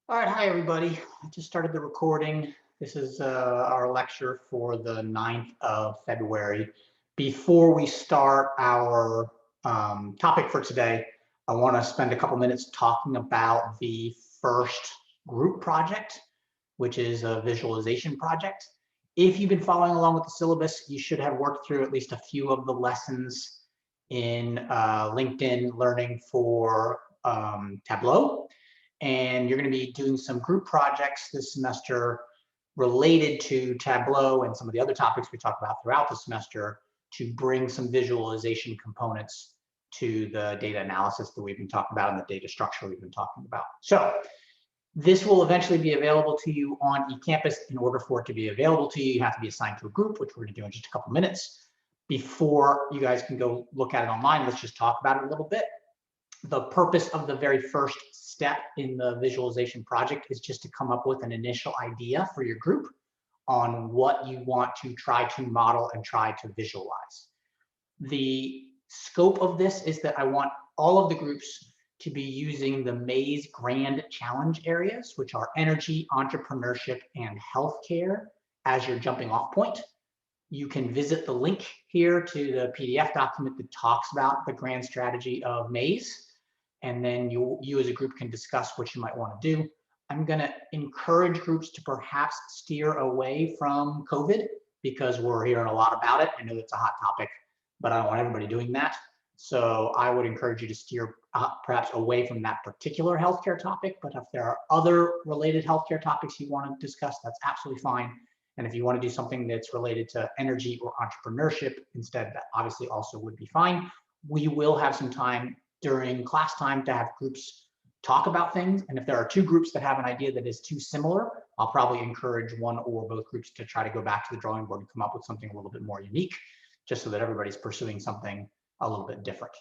All right, hi everybody. I just started the recording. This is our lecture for the 9th of February. Before we start our topic for today, I want to spend a couple minutes talking about the first group project, which is a visualization project. If you've been following along with the syllabus, you should have worked through at least a few of the lessons in LinkedIn Learning for Tableau, and you're going to be doing some group projects this semester related to Tableau and some of the other topics we talk about throughout the semester to bring some visualization components to the data analysis that we've been talking about and the data structure we've been talking about. So this will eventually be available to you on eCampus. In order for it to be available to you, you have to be assigned to a group, which we're going to do in just a couple minutes. Before you guys can go look at it online, let's just talk about it a little bit. The purpose of the very first step in the visualization project is just to come up with an initial idea for your group on what you want to try to model and try to visualize. The scope of this is that I want all of the groups to be using the Maze Grand Challenge areas, which are energy, entrepreneurship, and healthcare as your jumping off point. You can visit the link here to the PDF document that talks about the grand strategy of Maze, and then you as a group can discuss what you might want to do. I'm going to encourage groups to perhaps steer away from COVID because we're hearing a lot about it. I know it's a hot topic, but I don't want everybody doing that. So I would encourage you to steer perhaps away from that particular healthcare topic. But if there are other related healthcare topics you want to discuss, that's absolutely fine. And if you want to do something that's related to energy or entrepreneurship instead, that obviously also would be fine. We will have some time during class time to have groups talk about things. And if there are two groups that have an idea that is too similar, I'll probably encourage one or both groups to try to go back to the drawing board and come up with something a little bit more unique, just so that everybody's pursuing something a little bit different.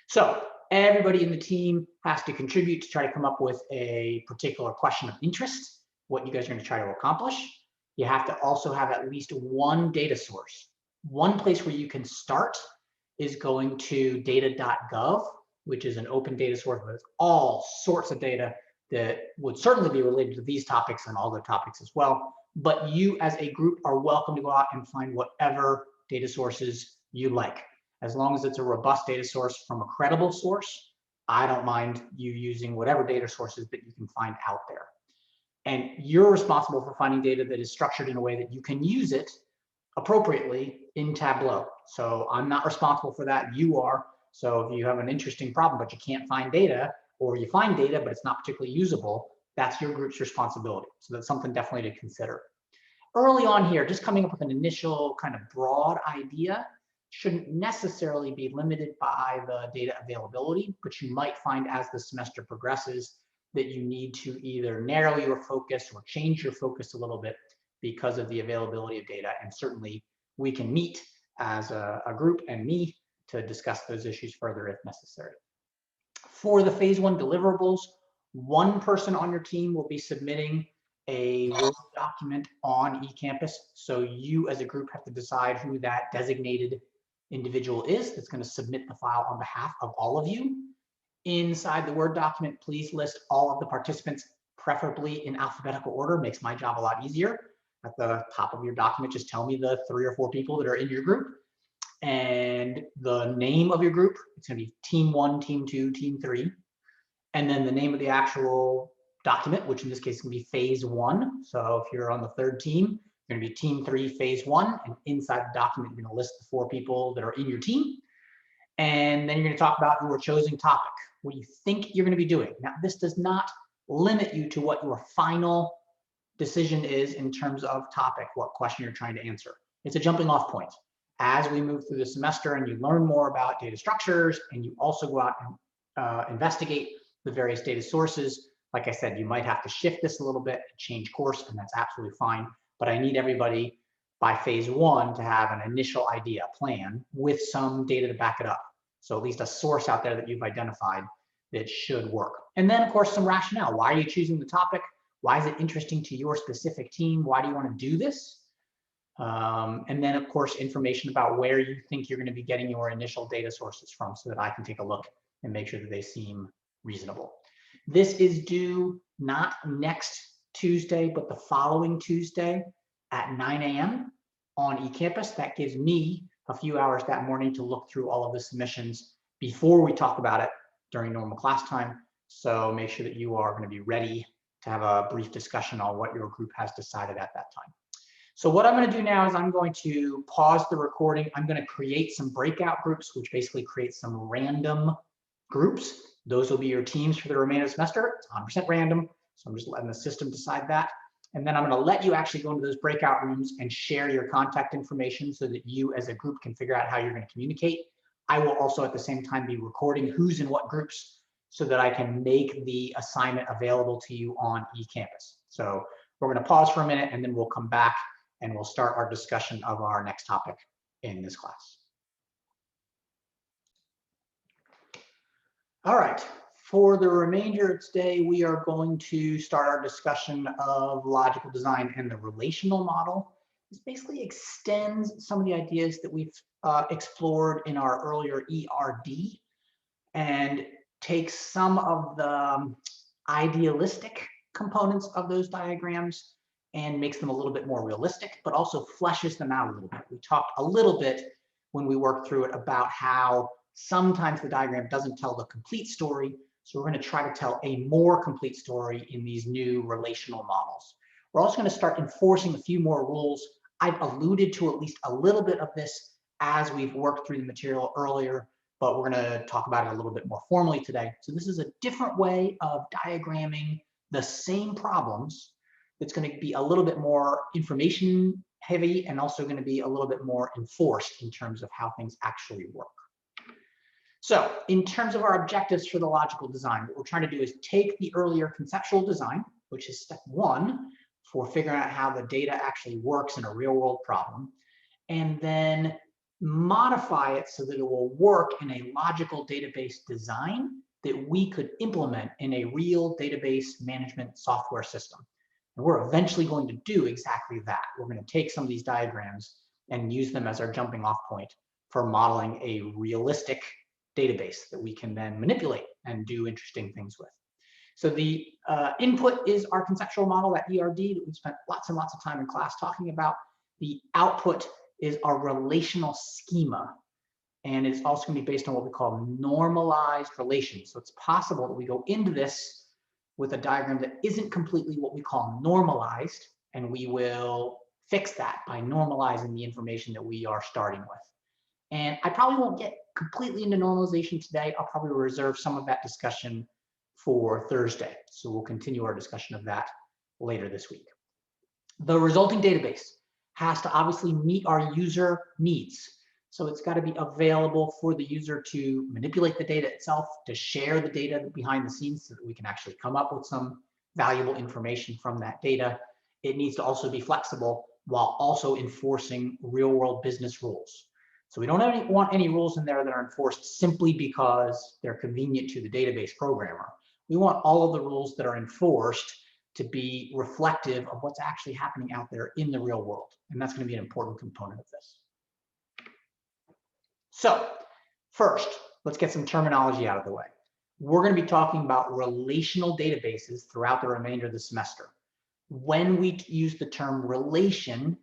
So everybody in the team has to contribute to try to come up with a particular question of interest, what you guys are going to try to accomplish. You have to also have at least one data source. One place where you can start is going to data.gov, which is an open data source with all sorts of data that would certainly be related to these topics and all the topics as well. But you as a group are welcome to go out and find whatever data sources you like. As long as it's a robust data source from a credible source, I don't mind you using whatever data sources that you can find out there. And you're responsible for finding data that is structured in a way that you can use it appropriately in Tableau. So I'm not responsible for that, you are. So if you have an interesting problem, but you can't find data, or you find data, but it's not particularly usable, that's your group's responsibility. So that's something definitely to consider. Early on here, just coming up with an initial kind of broad idea shouldn't necessarily be limited by the data availability, but you might find as the semester progresses that you need to either narrow your focus or change your focus a little bit because of the availability of data. And certainly we can meet as a group and me to discuss those issues further if necessary. For the phase one deliverables, one person on your team will be submitting a Word document on eCampus. So you as a group have to decide who that designated individual is that's going to submit the file on behalf of all of you. Inside the Word document, please list all of the participants, preferably in alphabetical order. Makes my job a lot easier. At the top of your document, just tell me the 3 or 4 people that are in your group and the name of your group. It's going to be team 1, team 2, team 3. And then the name of the actual document, which in this case is going to be phase 1. So if you're on the 3rd team, you're going to be team 3, phase 1. And inside the document, you're going to list the 4 people that are in your team. And then you're going to talk about your chosen topic, what you think you're going to be doing. Now, this does not limit you to what your final decision is in terms of topic, what question you're trying to answer. It's a jumping off point. As we move through the semester and you learn more about data structures and you also go out and investigate the various data sources, like I said, you might have to shift this a little bit, change course, and that's absolutely fine. But I need everybody by phase 1 to have an initial idea, plan with some data to back it up. So at least a source out there that you've identified that should work. And then of course, some rationale. Why are you choosing the topic? Why is it interesting to your specific team? Why do you want to do this? And then of course, information about where you think you're going to be getting your initial data sources from so that I can take a look and make sure that they seem reasonable. This is due not next Tuesday, but the following Tuesday at 9 a.m. on eCampus. That gives me a few hours that morning to look through all of the submissions before we talk about it during normal class time. So make sure that you are going to be ready to have a brief discussion on what your group has decided at that time. So what I'm going to do now is I'm going to pause the recording. I'm going to create some breakout groups, which basically creates some random groups. Those will be your teams for the remainder of the semester. It's 100% random. So I'm just letting the system decide that. And then I'm going to let you actually go into those breakout rooms and share your contact information so that you as a group can figure out how you're going to communicate. I will also at the same time be recording who's in what groups so that I can make the assignment available to you on eCampus. So we're going to pause for a minute and then we'll come back and we'll start our discussion of our next topic in this class. All right, for the remainder of today, we are going to start our discussion of logical design and the relational model. This basically extends some of the ideas that we've explored in our earlier ERD and takes some of the idealistic components of those diagrams and makes them a little bit more realistic, but also fleshes them out a little bit. We talked a little bit when we worked through it about how sometimes the diagram doesn't tell the complete story. So we're going to try to tell a more complete story in these new relational models. We're also going to start enforcing a few more rules. I've alluded to at least a little bit of this as we've worked through the material earlier, but we're going to talk about it a little bit more formally today. So this is a different way of diagramming the same problems. It's going to be a little bit more information heavy and also going to be a little bit more enforced in terms of how things actually work. So in terms of our objectives for the logical design, what we're trying to do is take the earlier conceptual design, which is step one for figuring out how the data actually works in a real world problem, and then modify it so that it will work in a logical database design that we could implement in a real database management software system. And we're eventually going to do exactly that. We're going to take some of these diagrams and use them as our jumping off point for modeling a realistic database that we can then manipulate and do interesting things with. So the input is our conceptual model, that ERD that we spent lots and lots of time in class talking about. The output is our relational schema. And it's also going to be based on what we call normalized relations. So it's possible that we go into this with a diagram that isn't completely what we call normalized, and we will fix that by normalizing the information that we are starting with. And I probably won't get completely into normalization today. I'll probably reserve some of that discussion for Thursday. So we'll continue our discussion of that later this week. The resulting database has to obviously meet our user needs. So it's got to be available for the user to manipulate the data itself, to share the data behind the scenes so that we can actually come up with some valuable information from that data. It needs to also be flexible while also enforcing real world business rules. So we don't want any rules in there that are enforced simply because they're convenient to the database programmer. We want all of the rules that are enforced to be reflective of what's actually happening out there in the real world. And that's going to be an important component of this. So first, let's get some terminology out of the way. We're going to be talking about relational databases throughout the remainder of the semester. When we use the term relation,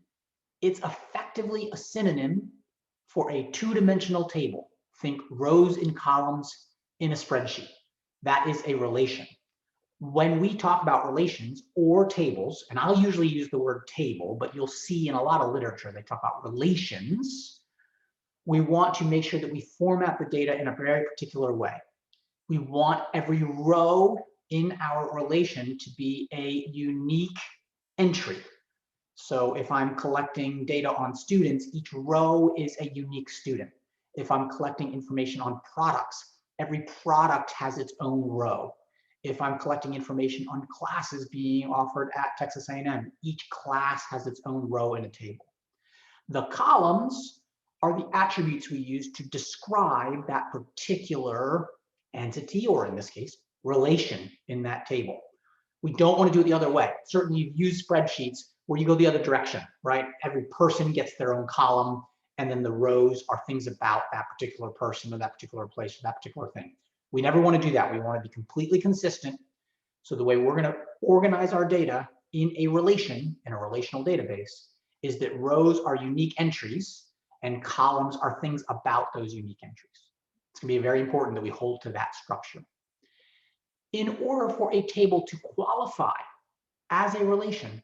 it's effectively a synonym for a two-dimensional table. Think rows and columns in a spreadsheet. That is a relation. When we talk about relations or tables, and I'll usually use the word table, but you'll see in a lot of literature they talk about relations, we want to make sure that we format the data in a very particular way. We want every row in our relation to be a unique entry. So if I'm collecting data on students, each row is a unique student. If I'm collecting information on products, every product has its own row. If I'm collecting information on classes being offered at Texas A&M, each class has its own row in a table. The columns are the attributes we use to describe that particular entity, or in this case, relation in that table. We don't want to do it the other way. Certainly you've used spreadsheets where you go the other direction, right? Every person gets their own column, and then the rows are things about that particular person or that particular place or that particular thing. We never want to do that. We want to be completely consistent So the way we're going to organize our data in a relation, in a relational database, is that rows are unique entries and columns are things about those unique entries. It's going to be very important that we hold to that structure. In order for a table to qualify as a relation,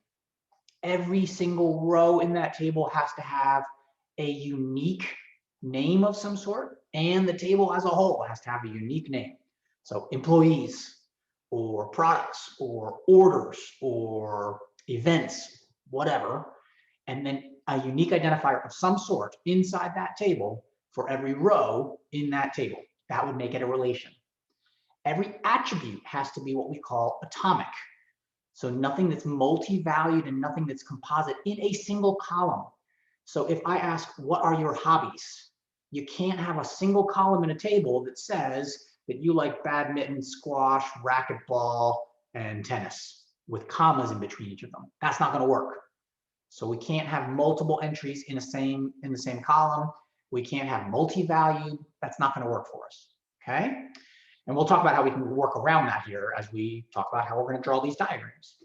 every single row in that table has to have a unique name of some sort, and the table as a whole has to have a unique name. So employees, or products, or orders, or events, whatever, and then a unique identifier of some sort inside that table for every row in that table. That would make it a relation. Every attribute has to be what we call atomic. So nothing that's multi-valued and nothing that's composite in a single column. So if I ask, what are your hobbies? You can't have a single column in a table that says that you like badminton, squash, racquetball, and tennis with commas in between each of them. That's not going to work. So we can't have multiple entries in the same column. We can't have multi-valued. That's not going to work for us. Okay? And we'll talk about how we can work around that here as we talk about how we're going to draw these diagrams.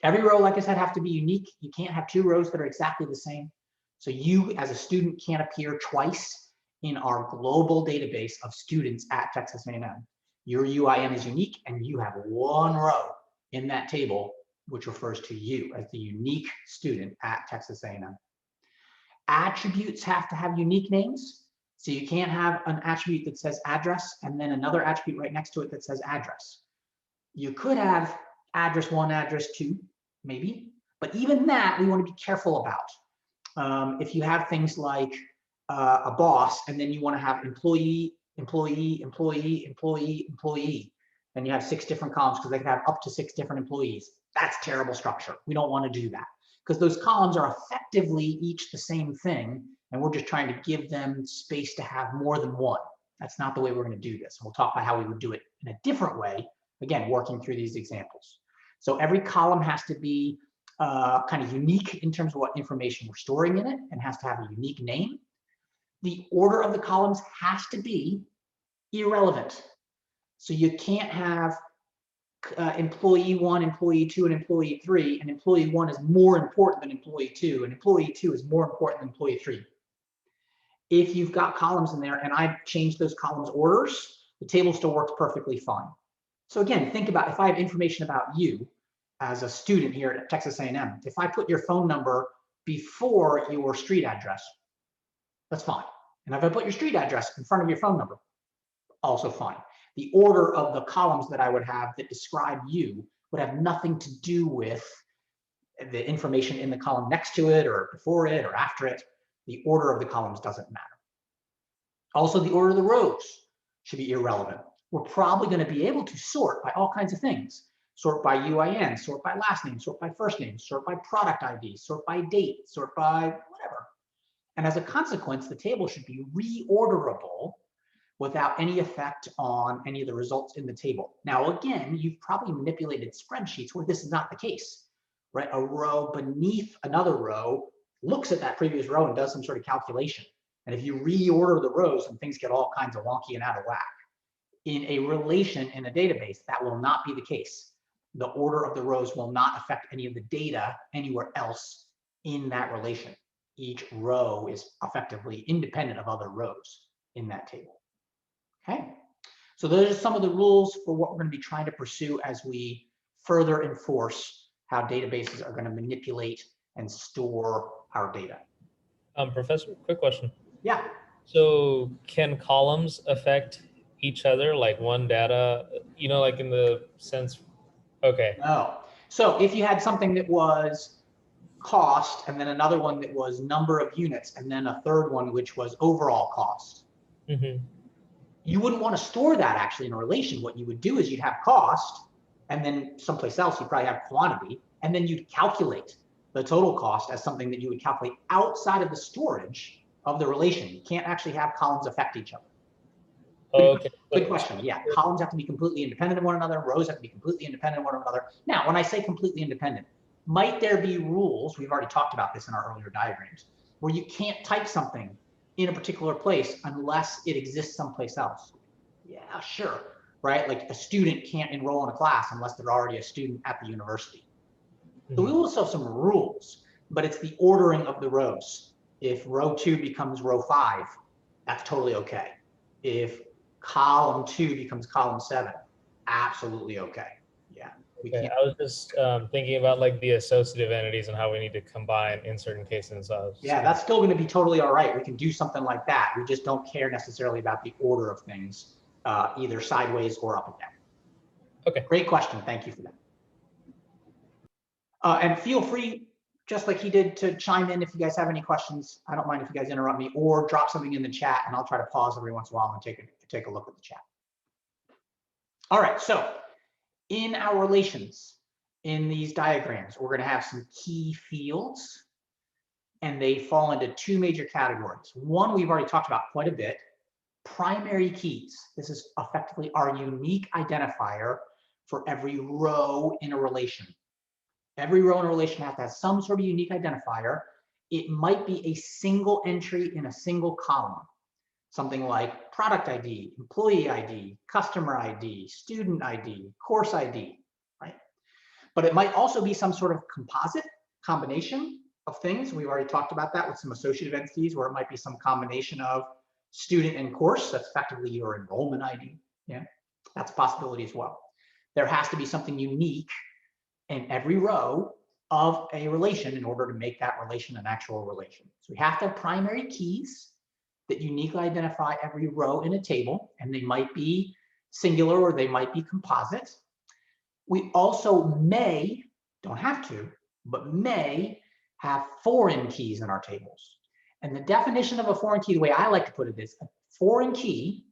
Every row, like I said, have to be unique. You can't have two rows that are exactly the same. So you, as a student, can't appear twice in our global database of students at Texas A&M. Your UIN is unique, and you have one row in that table, which refers to you as the unique student at Texas A&M. Attributes have to have unique names. So you can't have an attribute that says address and then another attribute right next to it that says address. You could have address 1, address 2, maybe, but even that we want to be careful about. If you have things like a boss and then you want to have employee, employee, employee, employee, employee, then you have 6 different columns because they can have up to 6 different employees. That's terrible structure. We don't want to do that because those columns are effectively each the same thing, and we're just trying to give them space to have more than one. That's not the way we're going to do this. We'll talk about how we would do it in a different way, again, working through these examples. So every column has to be kind of unique in terms of what information we're storing in it and has to have a unique name. The order of the columns has to be irrelevant. So you can't have employee 1, employee 2, and employee 3, and employee 1 is more important than employee 2, and employee 2 is more important than employee 3. If you've got columns in there and I've changed those columns orders, the table still works perfectly fine. So again, think about if I have information about you as a student here at Texas A&M, if I put your phone number before your street address, that's fine. And if I put your street address in front of your phone number, also fine. The order of the columns that I would have that describe you would have nothing to do with the information in the column next to it or before it or after it. The order of the columns doesn't matter. Also, the order of the rows should be irrelevant. We're probably going to be able to sort by all kinds of things. Sort by UIN, sort by last name, sort by first name, sort by product ID, sort by date, sort by whatever. And as a consequence, the table should be reorderable without any effect on any of the results in the table. Now, again, you've probably manipulated spreadsheets where this is not the case, right? A row beneath another row looks at that previous row and does some sort of calculation. And if you reorder the rows, and things get all kinds of wonky and out of whack. In a relation in a database, that will not be the case. The order of the rows will not affect any of the data anywhere else in that relation. Each row is effectively independent of other rows in that table. Okay, so those are some of the rules for what we're going to be trying to pursue as we further enforce how databases are going to manipulate and store our data. Professor, quick question. Yeah. So can columns affect each other, like one data, like in the sense, okay. No. So if you had something that was cost and then another one that was number of units and then a third one which was overall cost, you wouldn't want to store that actually in a relation. What you would do is you'd have cost, and then someplace else you probably have quantity, and then you'd calculate the total cost as something that you would calculate outside of the storage of the relation. You can't actually have columns affect each other. Okay. Good question. Yeah, columns have to be completely independent of one another. Rows have to be completely independent of one another. Now, when I say completely independent, might there be rules, we've already talked about this in our earlier diagrams, where you can't type something in a particular place unless it exists someplace else? Yeah, sure. right? Like a student can't enroll in a class unless they're already a student at the university. So we Mhm. also have some rules, but it's the ordering of the rows. If row 2 becomes row 5, that's totally okay. If column 2 becomes column 7, absolutely okay. Yeah, we Okay, can't. I was just thinking about like the associative entities and how we need to combine in certain cases of Yeah, schema. that's still going to be totally all right. We can do something like that. We just don't care necessarily about the order of things, either sideways or up and down. Okay. Great question. Thank you for that. And feel free, just like he did, to chime in if you guys have any questions. I don't mind if you guys interrupt me or drop something in the chat, and I'll try to pause every once in a while and take a look at the chat. All right, so in our relations, in these diagrams, we're going to have some key fields, and they fall into two major categories. One we've already talked about quite a bit, primary keys. This is effectively our unique identifier for every row in a relation. Every row in a relation has to have some sort of unique identifier. It might be a single entry in a single column, something like product ID, employee ID, customer ID, student ID, course ID, right? But it might also be some sort of composite combination of things. We've already talked about that with some associative entities, where it might be some combination of student and course. That's effectively your enrollment ID. Yeah, that's a possibility as well. There has to be something unique in every row of a relation in order to make that relation an actual relation. So we have to have primary keys that uniquely identify every row in a table, and they might be singular or they might be composite. We also may, don't have to, but may have foreign keys in our tables. And the definition of a foreign key, the way I like to put it is, a foreign key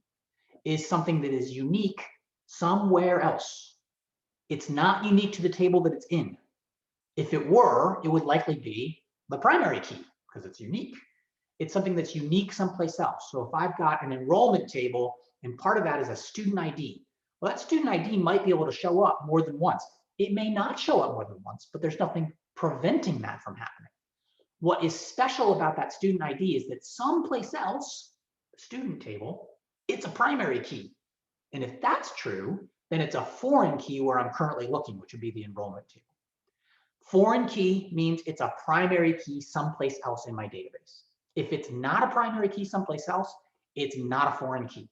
is something that is unique somewhere else. It's not unique to the table that it's in. If it were, it would likely be the primary key because it's unique. It's something that's unique someplace else. So if I've got an enrollment table and part of that is a student ID, well, that student ID might be able to show up more than once. It may not show up more than once, but there's nothing preventing that from happening. What is special about that student ID is that someplace else, the student table, it's a primary key. And if that's true, then it's a foreign key where I'm currently looking, which would be the enrollment table. Foreign key means it's a primary key someplace else in my database. If it's not a primary key someplace else, it's not a foreign key.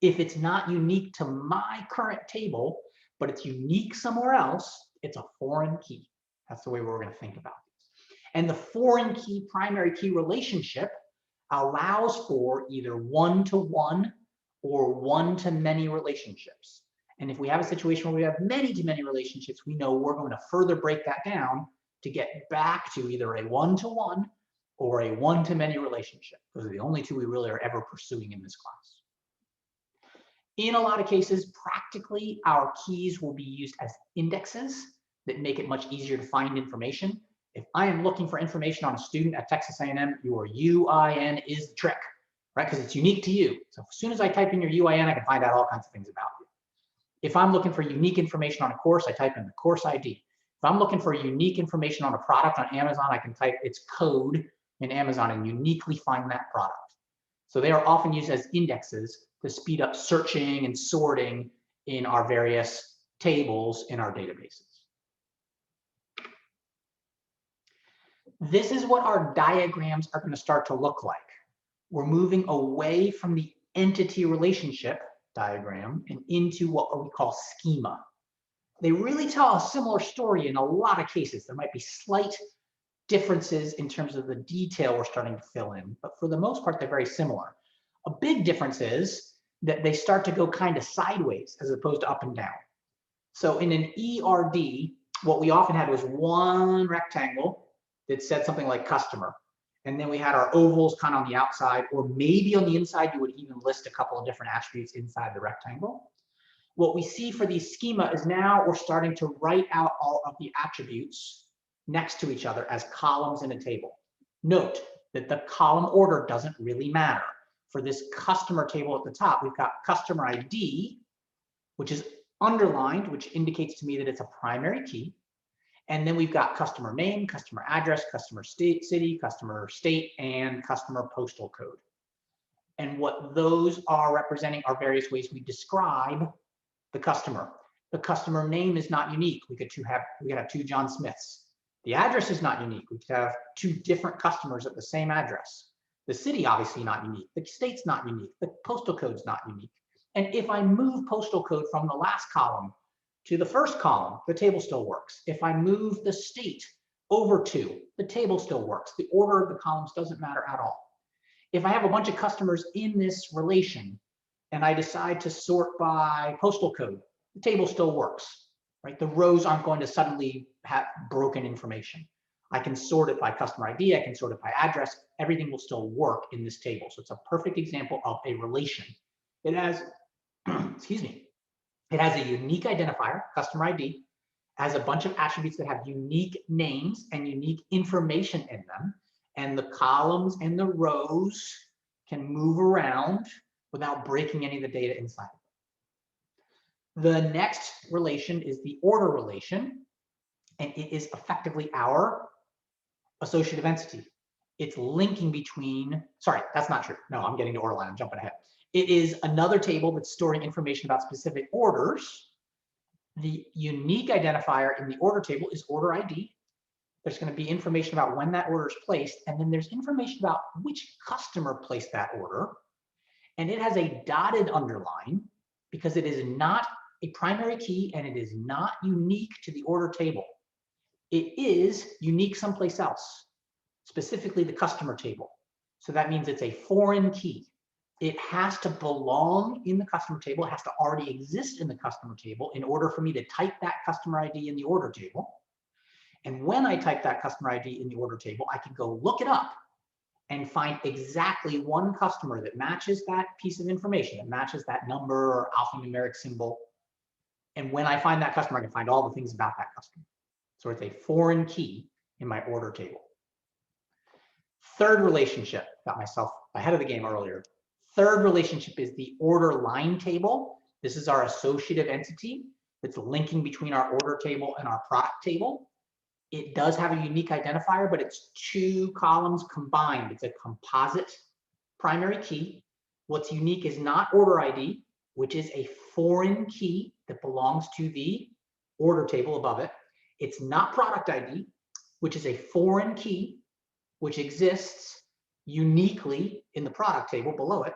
If it's not unique to my current table, but it's unique somewhere else, it's a foreign key. That's the way we're going to think about this. And the foreign key primary key relationship allows for either one-to-one or one-to-many relationships. And if we have a situation where we have many-to-many relationships, we know we're going to further break that down to get back to either a one-to-one or a one-to-many relationship. Those are the only two we really are ever pursuing in this class. In a lot of cases, practically, our keys will be used as indexes that make it much easier to find information. If I am looking for information on a student at Texas A&M, your UIN is the trick, right? Because it's unique to you. So as soon as I type in your UIN, I can find out all kinds of things about you. If I'm looking for unique information on a course, I type in the course ID. If I'm looking for unique information on a product on Amazon, I can type its code in Amazon and uniquely find that product. So they are often used as indexes to speed up searching and sorting in our various tables in our databases. This is what our diagrams are going to start to look like. We're moving away from the entity relationship diagram and into what we call schema. They really tell a similar story in a lot of cases. There might be slight differences in terms of the detail we're starting to fill in, but for the most part, they're very similar. A big difference is that they start to go kind of sideways as opposed to up and down. So in an ERD, what we often had was one rectangle that said something like customer. And then we had our ovals kind of on the outside, or maybe on the inside, you would even list a couple of different attributes inside the rectangle. What we see for these schema is now we're starting to write out all of the attributes next to each other as columns in a table. Note that the column order doesn't really matter. For this customer table at the top, we've got customer ID, which is underlined, which indicates to me that it's a primary key. And then we've got customer name, customer address, customer city, customer state, and customer postal code. And what those are representing are various ways we describe the customer. The customer name is not unique. We could have two John Smiths. The address is not unique. We could have two different customers at the same address. The city obviously not unique. The state's not unique. The postal code's not unique. And if I move postal code from the last column to the first column, the table still works. If I move the state over to, the table still works. The order of the columns doesn't matter at all. If I have a bunch of customers in this relation and I decide to sort by postal code, the table still works, right? The rows aren't going to suddenly have broken information. I can sort it by customer ID, I can sort it by address, everything will still work in this table. So it's a perfect example of a relation. It has, excuse me, it has a unique identifier, customer ID, has a bunch of attributes that have unique names and unique information in them, and the columns and the rows can move around without breaking any of the data inside. The next relation is the order relation, and it is effectively our associative entity. It's linking between, sorry, that's not true. No, I'm getting to order line, I'm jumping ahead. It is another table that's storing information about specific orders. The unique identifier in the order table is order ID. There's going to be information about when that order is placed, and then there's information about which customer placed that order. And it has a dotted underline because it is not a primary key and it is not unique to the order table. It is unique someplace else, specifically the customer table. So that means it's a foreign key. It has to belong in the customer table. It has to already exist in the customer table in order for me to type that customer ID in the order table. And when I type that customer ID in the order table, I can go look it up and find exactly one customer that matches that piece of information, that matches that number or alphanumeric symbol. And when I find that customer, I can find all the things about that customer. So it's a foreign key in my order table. Third relationship, got myself ahead of the game earlier. Third relationship is the order line table. This is our associative entity that's linking between our order table and our product table. It does have a unique identifier, but it's two columns combined. It's a composite primary key. What's unique is not order ID, which is a foreign key that belongs to the order table above it. It's not product ID, which is a foreign key, which exists uniquely in the product table below it.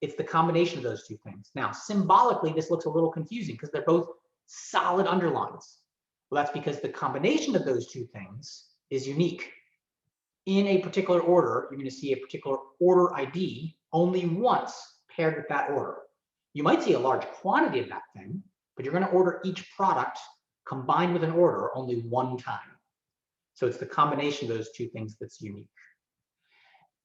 It's the combination of those two things. Now, symbolically, this looks a little confusing because they're both solid underlines. Well, that's because the combination of those two things is unique. In a particular order, you're going to see a particular order ID only once paired with that order. You might see a large quantity of that thing, but you're going to order each product combined with an order only one time. So it's the combination of those two things that's unique.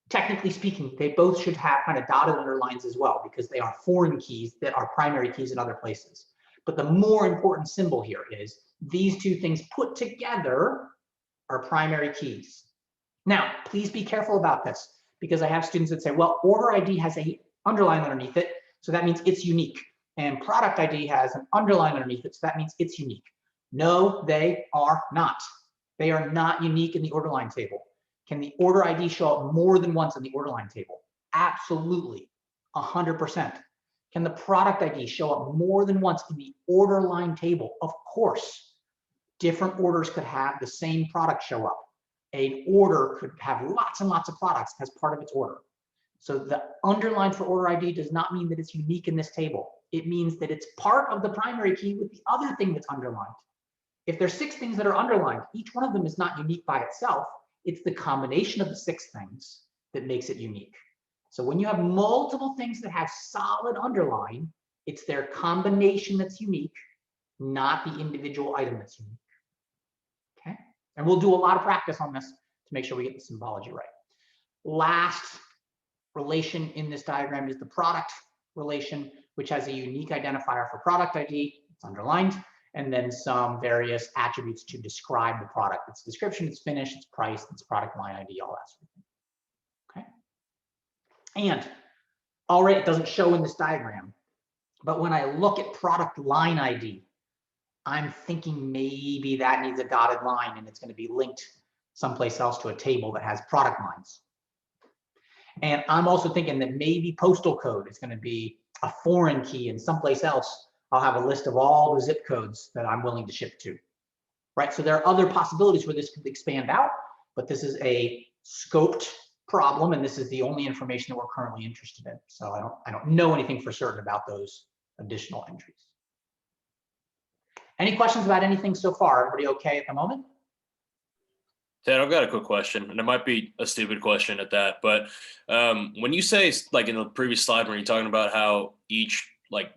Technically speaking, they both should have kind of dotted underlines as well because they are foreign keys that are primary keys in other places. But the more important symbol here is these two things put together are primary keys. Now, please be careful about this because I have students that say, well, order ID has an underline underneath it, so that means it's unique. And product ID has an underline underneath it, so that means it's unique. No, they are not. They are not unique in the order line table. Can the order ID show up more than once in the order line table? Absolutely, 100%. Can the product ID show up more than once in the order line table? Of course. Different orders could have the same product show up. An order could have lots and lots of products as part of its order. So the underline for order ID does not mean that it's unique in this table. It means that it's part of the primary key with the other thing that's underlined. If there's 6 things that are underlined, each one of them is not unique by itself. It's the combination of the 6 things that makes it unique. So when you have multiple things that have solid underline, it's their combination that's unique, not the individual item that's unique. Okay? And we'll do a lot of practice on this to make sure we get the symbology right. Last relation in this diagram is the product relation, which has a unique identifier for product ID. It's underlined. And then some various attributes to describe the product. Its description, its finish, its price, its product line ID, all that sort of thing. Okay. And already it doesn't show in this diagram, but when I look at product line ID, I'm thinking maybe that needs a dotted line and it's going to be linked someplace else to a table that has product lines. And I'm also thinking that maybe postal code is going to be a foreign key and someplace else I'll have a list of all the zip codes that I'm willing to ship to, right? So there are other possibilities where this could expand out, but this is a scoped problem, and this is the only information that we're currently interested in. So I don't know anything for certain about those additional entries. Any questions about anything so far? Everybody okay at the moment? Ted, I've got a quick question, and it might be a stupid question at that, but when you say, like in the previous slide, when you're talking about how each, like,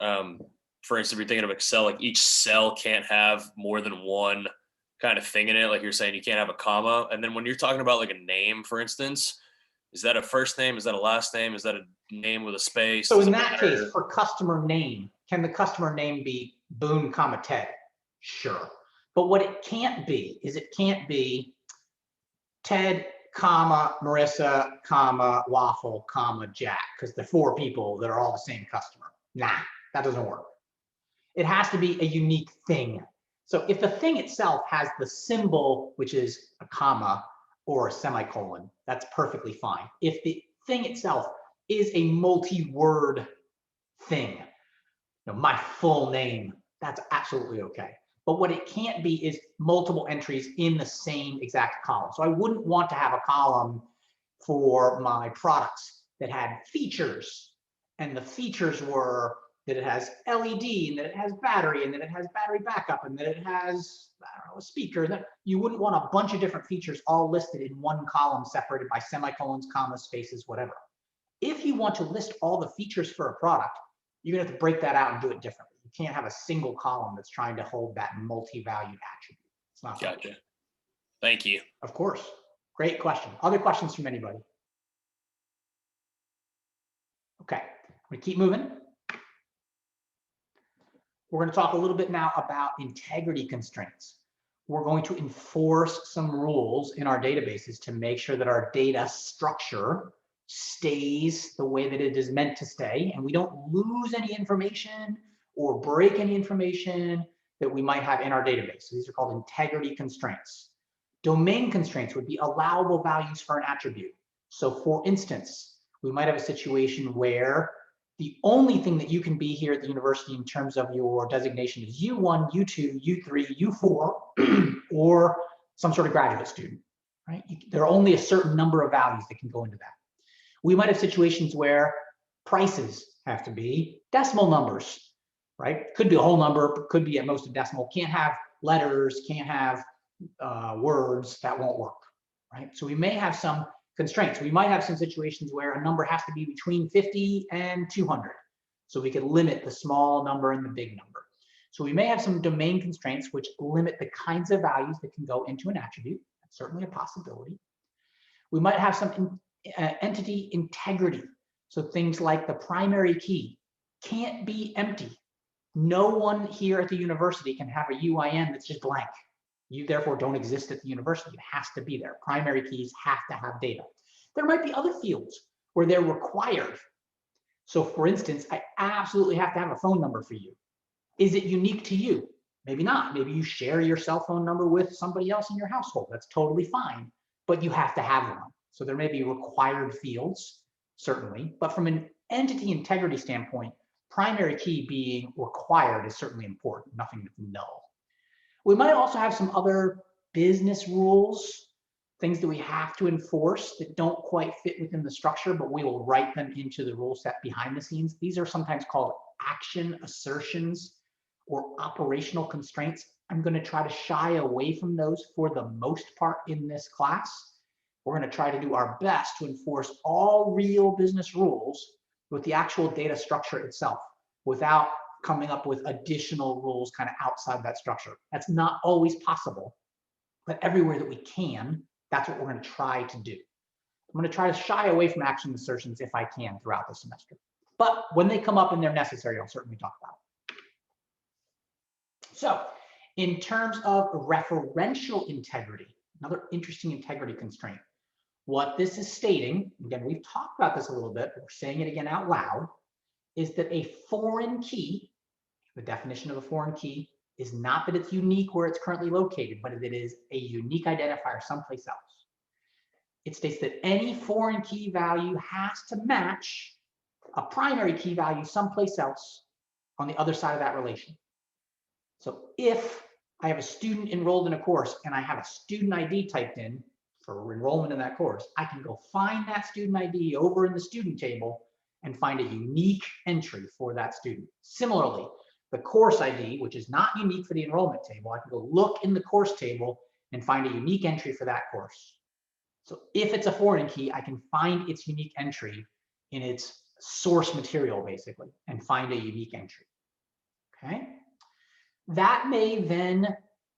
for instance, if you're thinking of Excel, like each cell can't have more than one kind of thing in it, like you're saying you can't have a comma, and then when you're talking about like a name, for instance, is that a first name? Is that a last name? Is that a name with a space? So in that case, for customer name, can the customer name be Boone, Ted? Sure. But what it can't be is it can't be Ted, Marissa, Waffle, Jack, because the 4 people that are all the same customer. Nah, that doesn't work. It has to be a unique thing. So if the thing itself has the symbol, which is a comma or a semicolon, that's perfectly fine. If the thing itself is a multi-word thing, my full name, that's absolutely okay. But what it can't be is multiple entries in the same exact column. So I wouldn't want to have a column for my products that had features, and the features were that it has LED, and that it has battery, and that it has battery backup, and that it has, I don't know, a speaker. That you wouldn't want a bunch of different features all listed in one column separated by semicolons, commas, spaces, whatever. If you want to list all the features for a product, you're gonna have to break that out and do it differently. You can't have a single column that's trying to hold that multi-valued attribute. It's not Gotcha. possible. Thank you. Of course. Great question. Other questions from anybody? Okay, I'm gonna keep moving. We're gonna talk a little bit now about integrity constraints. We're going to enforce some rules in our databases to make sure that our data structure stays the way that it is meant to stay, and we don't lose any information or break any information that we might have in our database. So these are called integrity constraints. Domain constraints would be allowable values for an attribute. So for instance, we might have a situation where the only thing that you can be here at the university in terms of your designation is U1, U2, U3, U4, or some sort of graduate student, right? There are only a certain number of values that can go into that. We might have situations where prices have to be decimal numbers, right? Could be a whole number, could be at most a decimal. Can't have letters, can't have words. That won't work, right? So we may have some constraints. We might have some situations where a number has to be between 50 and 200. So we could limit the small number and the big number. So we may have some domain constraints which limit the kinds of values that can go into an attribute. That's certainly a possibility. We might have some entity integrity. So things like the primary key can't be empty. No one here at the university can have a UIN that's just blank. You therefore don't exist at the university. It has to be there. Primary keys have to have data. There might be other fields where they're required. So for instance, I absolutely have to have a phone number for you. Is it unique to you? Maybe not. Maybe you share your cell phone number with somebody else in your household. That's totally fine, but you have to have one. So there may be required fields, certainly, but from an entity integrity standpoint, primary key being required is certainly important, nothing that's null. We might also have some other business rules, things that we have to enforce that don't quite fit within the structure, but we will write them into the rule set behind the scenes. These are sometimes called action assertions or operational constraints. I'm going to try to shy away from those for the most part in this class. We're going to try to do our best to enforce all real business rules with the actual data structure itself, without coming up with additional rules kind of outside that structure. That's not always possible, but everywhere that we can, that's what we're going to try to do. I'm going to try to shy away from action assertions if I can throughout the semester. But when they come up and they're necessary, I'll certainly talk about it. So in terms of referential integrity, another interesting integrity constraint, what this is stating, again, we've talked about this a little bit, but we're saying it again out loud, is that a foreign key, the definition of a foreign key, is not that it's unique where it's currently located, but that it is a unique identifier someplace else. It states that any foreign key value has to match a primary key value someplace else on the other side of that relation. So if I have a student enrolled in a course and I have a student ID typed in for enrollment in that course, I can go find that student ID over in the student table and find a unique entry for that student. Similarly, the course ID, which is not unique for the enrollment table, I can go look in the course table and find a unique entry for that course. So if it's a foreign key, I can find its unique entry in its source material, basically, and find a unique entry. Okay. That may then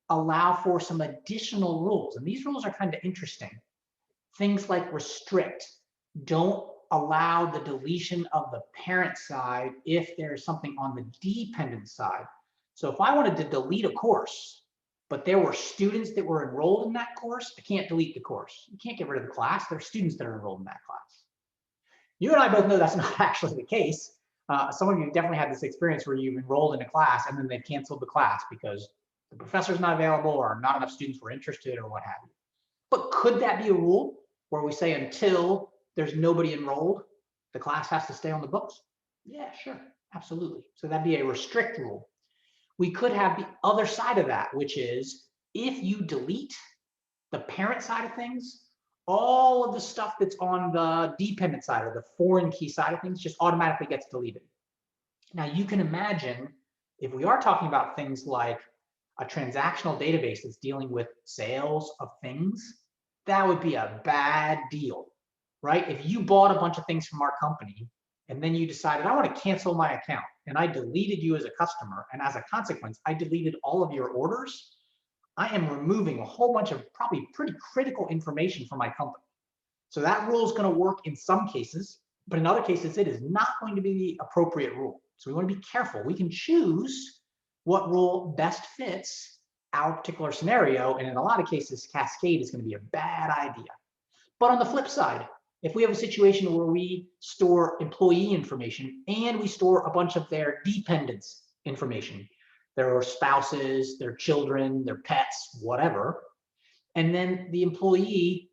allow for some additional rules. And these rules are kind of interesting. Things like restrict, don't allow the deletion of the parent side if there's something on the dependent side. So if I wanted to delete a course, but there were students that were enrolled in that course, I can't delete the course. You can't get rid of the class. There are students that are enrolled in that class. You and I both know that's not actually the case. Some of you definitely had this experience where you've enrolled in a class and then they've canceled the class because the professor's not available or not enough students were interested or what have you. But could that be a rule where we say until there's nobody enrolled, the class has to stay on the books? Yeah, sure, absolutely. So that'd be a restrict rule. We could have the other side of that, which is if you delete the parent side of things, all of the stuff that's on the dependent side or the foreign key side of things just automatically gets deleted. Now you can imagine if we are talking about things like a transactional database that's dealing with sales of things, that would be a bad deal, right? If you bought a bunch of things from our company and then you decided, I want to cancel my account, and I deleted you as a customer, and as a consequence, I deleted all of your orders, I am removing a whole bunch of probably pretty critical information from my company. So that rule is going to work in some cases, but in other cases, it is not going to be the appropriate rule. So we want to be careful. We can choose what rule best fits our particular scenario, and in a lot of cases, cascade is going to be a bad idea. But on the flip side, if we have a situation where we store employee information and we store a bunch of their dependents information, their spouses, their children, their pets, whatever, and then the employee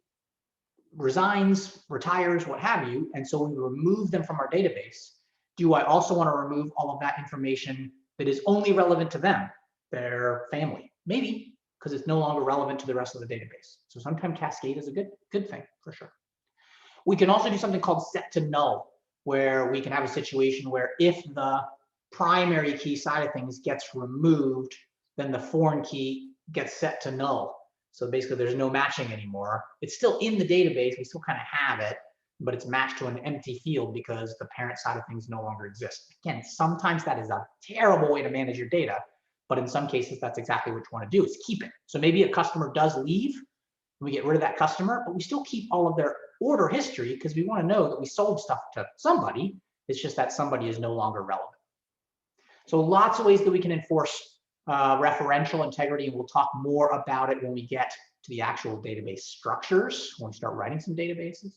resigns, retires, what have you, and so we remove them from our database, do I also want to remove all of that information that is only relevant to them, their family? Maybe, because it's no longer relevant to the rest of the database. So sometimes cascade is a good thing for sure. We can also do something called set to null, where we can have a situation where if the primary key side of things gets removed, then the foreign key gets set to null. So basically there's no matching anymore. It's still in the database, we still kind of have it, but it's matched to an empty field because the parent side of things no longer exists. Again, sometimes that is a terrible way to manage your data, but in some cases that's exactly what you want to do, is keep it. So maybe a customer does leave, we get rid of that customer, but we still keep all of their order history because we want to know that we sold stuff to somebody. It's just that somebody is no longer relevant. So lots of ways that we can enforce referential integrity, and we'll talk more about it when we get to the actual database structures, when we start writing some databases.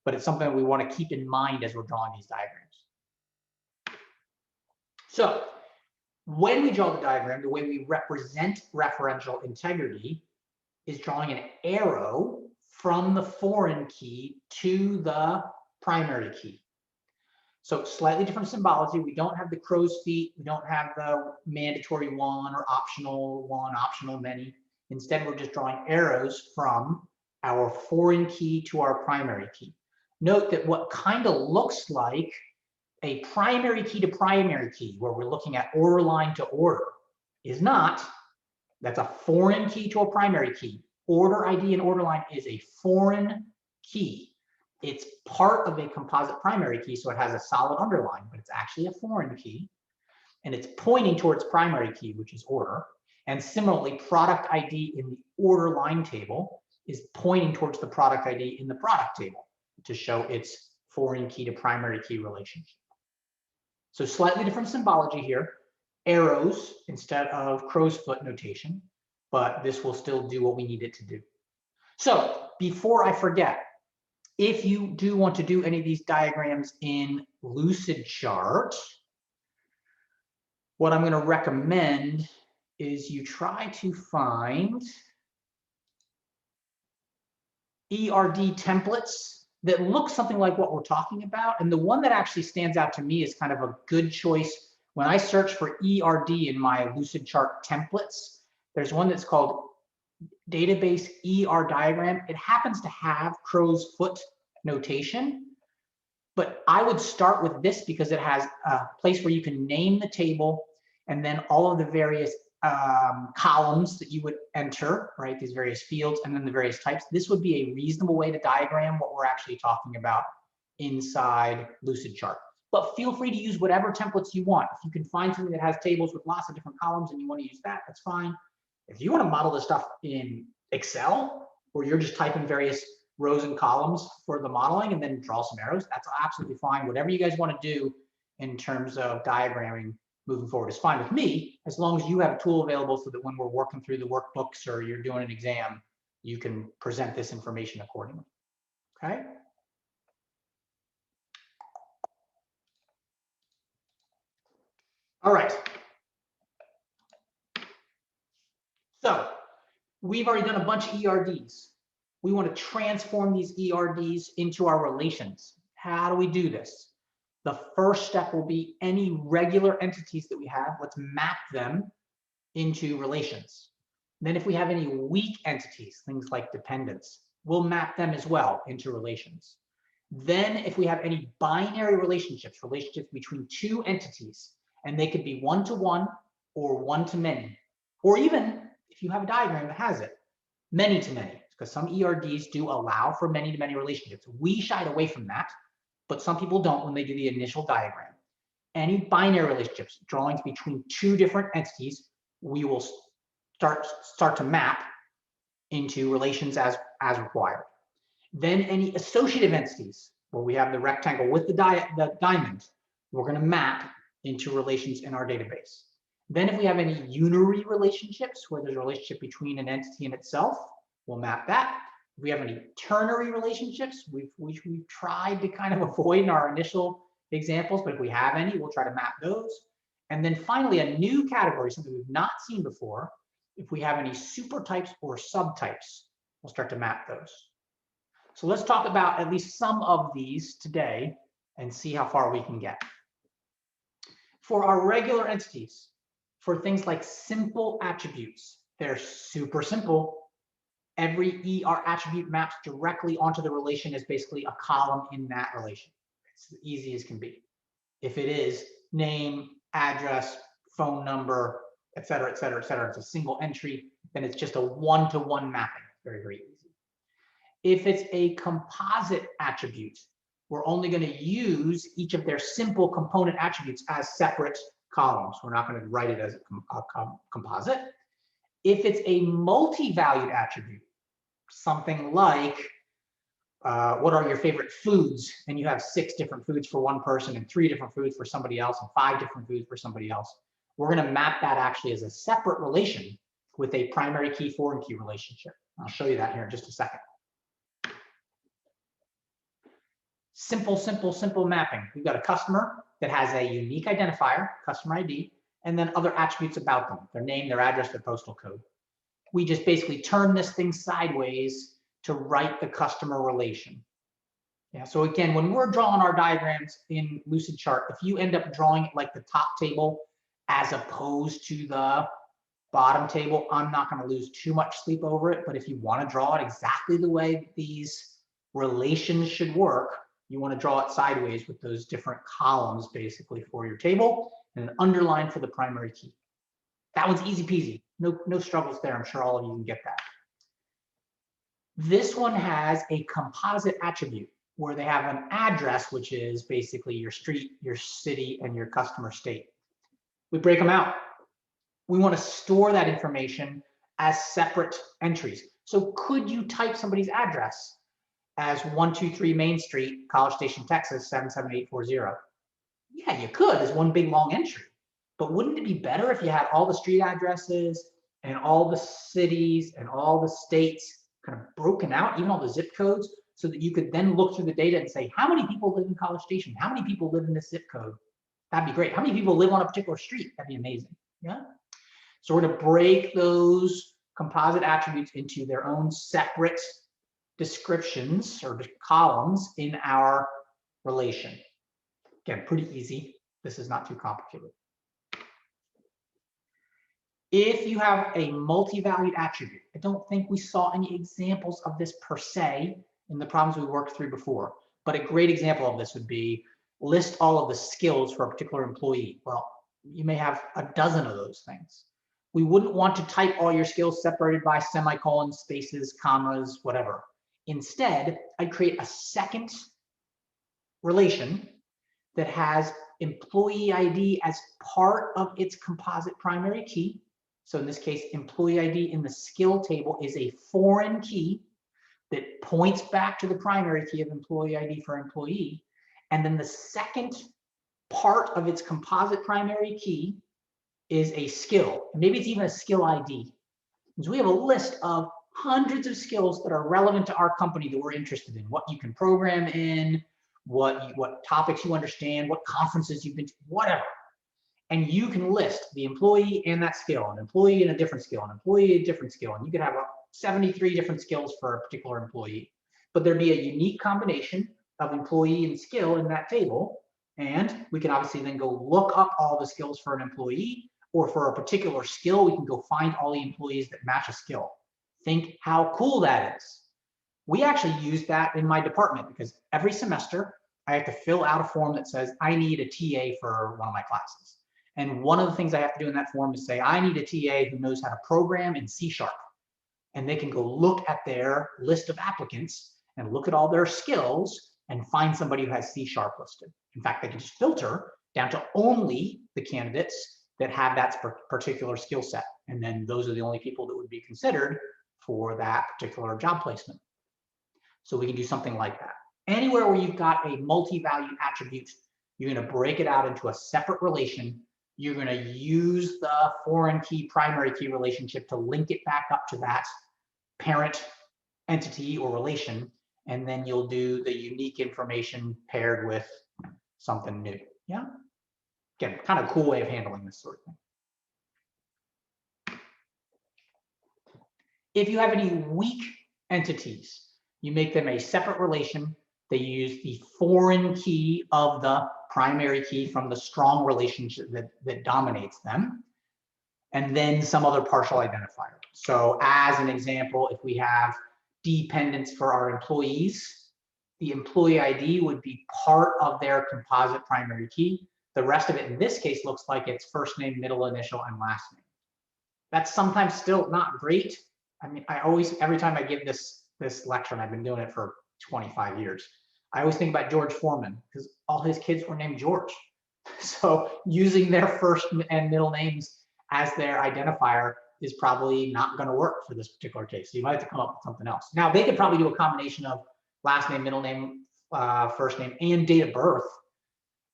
But it's something that we want to keep in mind as we're drawing these diagrams. So when we draw the diagram, the way we represent referential integrity is drawing an arrow from the foreign key to the primary key. So slightly different symbology. We don't have the crow's feet. We don't have the mandatory one or optional one, optional many. Instead, we're just drawing arrows from our foreign key to our primary key. Note that what kind of looks like a primary key to primary key, where we're looking at order line to order, is not. That's a foreign key to a primary key. Order ID and order line is a foreign key. It's part of a composite primary key, so it has a solid underline, but it's actually a foreign key. And it's pointing towards primary key, which is order. And similarly, product ID in the order line table is pointing towards the product ID in the product table to show its foreign key to primary key relationship. So slightly different symbology here. Arrows instead of crow's foot notation, but this will still do what we need it to do. So before I forget, if you do want to do any of these diagrams in Lucidchart, what I'm going to recommend is you try to find ERD templates that look something like what we're talking about. And the one that actually stands out to me is kind of a good choice When I search for ERD in my Lucidchart templates, there's one that's called database ER diagram. It happens to have crow's foot notation, but I would start with this because it has a place where you can name the table and then all of the various columns that you would enter, right? These various fields and then the various types. This would be a reasonable way to diagram what we're actually talking about inside Lucidchart. But feel free to use whatever templates you want. If you can find something that has tables with lots of different columns and you want to use that, that's fine. If you want to model this stuff in Excel, where you're just typing various rows and columns for the modeling and then draw some arrows, that's absolutely fine. Whatever you guys want to do in terms of diagramming moving forward is fine with me, as long as you have a tool available so that when we're working through the workbooks or you're doing an exam, you can present this information accordingly. Okay. All right. So we've already done a bunch of ERDs. We want to transform these ERDs into our relations. How do we do this? The first step will be any regular entities that we have, let's map them into relations. Then if we have any weak entities, things like dependents, we'll map them as well into relations. Then if we have any binary relationships between two entities, and they could be one-to-one or one-to-many, or even if you have a diagram that has it, many-to-many, because some ERDs do allow for many-to-many relationships. We shied away from that, but some people don't when they do the initial diagram. Any binary relationships, drawings between two different entities, we will start to map into relations as required. Then any associative entities, where we have the rectangle with the diamond, we're going to map into relations in our database. Then if we have any unary relationships, where there's a relationship between an entity and itself, we'll map that. If we have any ternary relationships, which we've tried to kind of avoid in our initial examples, but if we have any, we'll try to map those. And then finally, a new category, something we've not seen before, if we have any supertypes or subtypes, we'll start to map those. So let's talk about at least some of these today and see how far we can get. For our regular entities, for things like simple attributes, they're super simple. Every ER attribute maps directly onto the relation as basically a column in that relation. It's as easy as can be. If it is name, address, phone number, et cetera, et cetera, et cetera, it's a single entry, then it's just a one-to-one mapping. Very, very easy. If it's a composite attribute, we're only going to use each of their simple component attributes as separate columns. We're not going to write it as a composite. If it's a multi-valued attribute, something like what are your favorite foods, and you have 6 different foods for one person and 3 different foods for somebody else and 5 different foods for somebody else, we're going to map that actually as a separate relation with a primary key foreign key relationship. I'll show you that here in just a second. Simple, simple, simple mapping. We've got a customer that has a unique identifier, customer ID, and then other attributes about them, their name, their address, their postal code. We just basically turn this thing sideways to write the customer relation. Yeah, so again, when we're drawing our diagrams in Lucidchart, if you end up drawing it like the top table as opposed to the bottom table, I'm not going to lose too much sleep over it. But if you want to draw it exactly the way these relations should work, you want to draw it sideways with those different columns basically for your table and an underline for the primary key. That one's easy peasy. No struggles there. I'm sure all of you can get that. This one has a composite attribute where they have an address, which is basically your street, your city, and your customer state. We break them out. We want to store that information as separate entries. So could you type somebody's address as 123 Main Street, College Station, Texas, 77840? Yeah, you could as one big long entry. But wouldn't it be better if you had all the street addresses and all the cities and all the states kind of broken out, even all the zip codes, so that you could then look through the data and say, how many people live in College Station? How many people live in this zip code? That'd be great. How many people live on a particular street? That'd be amazing. Yeah. So we're going to break those composite attributes into their own separate descriptions or columns in our relation. Again, pretty easy. This is not too complicated. If you have a multi-valued attribute, I don't think we saw any examples of this per se in the problems we worked through before, but a great example of this would be list all of the skills for a particular employee. Well, you may have a dozen of those things. We wouldn't want to type all your skills separated by semicolons, spaces, commas, whatever. Instead, I'd create a second relation that has employee ID as part of its composite primary key. So in this case, employee ID in the skill table is a foreign key that points back to the primary key of employee ID for employee. And then the second part of its composite primary key is a skill. Maybe it's even a skill ID. So we have a list of hundreds of skills that are relevant to our company that we're interested in, what you can program in, what topics you understand, what conferences you've been to, whatever. And you can list the employee and that skill, an employee and a different skill, an employee and a different skill, and you could have 73 different skills for a particular employee. But there'd be a unique combination of employee and skill in that table, and we can obviously then go look up all the skills for an employee, or for a particular skill, we can go find all the employees that match a skill. Think how cool that is. We actually use that in my department because every semester I have to fill out a form that says I need a TA for one of my classes. And one of the things I have to do in that form is say I need a TA who knows how to program in C#. And they can go look at their list of applicants and look at all their skills and find somebody who has C# listed. In fact, they can just filter down to only the candidates that have that particular skill set. And then those are the only people that would be considered for that particular job placement. So we can do something like that. Anywhere where you've got a multi-value attribute, you're going to break it out into a separate relation. You're going to use the foreign key, primary key relationship to link it back up to that parent entity or relation. And then you'll do the unique information paired with something new. Yeah. Again, kind of cool way of handling this sort of thing. If you have any weak entities, you make them a separate relation. They use the foreign key of the primary key from the strong relationship that dominates them, and then some other partial identifier. So as an example, if we have dependents for our employees, the employee ID would be part of their composite primary key. The rest of it in this case looks like it's first name, middle initial, and last name. That's sometimes still not great. I mean, I always, every time I give this lecture, and I've been doing it for 25 years, I always think about George Foreman because all his kids were named George. So using their first and middle names as their identifier is probably not going to work for this particular case. So you might have to come up with something else. Now they could probably do a combination of last name, middle name, first name, and date of birth.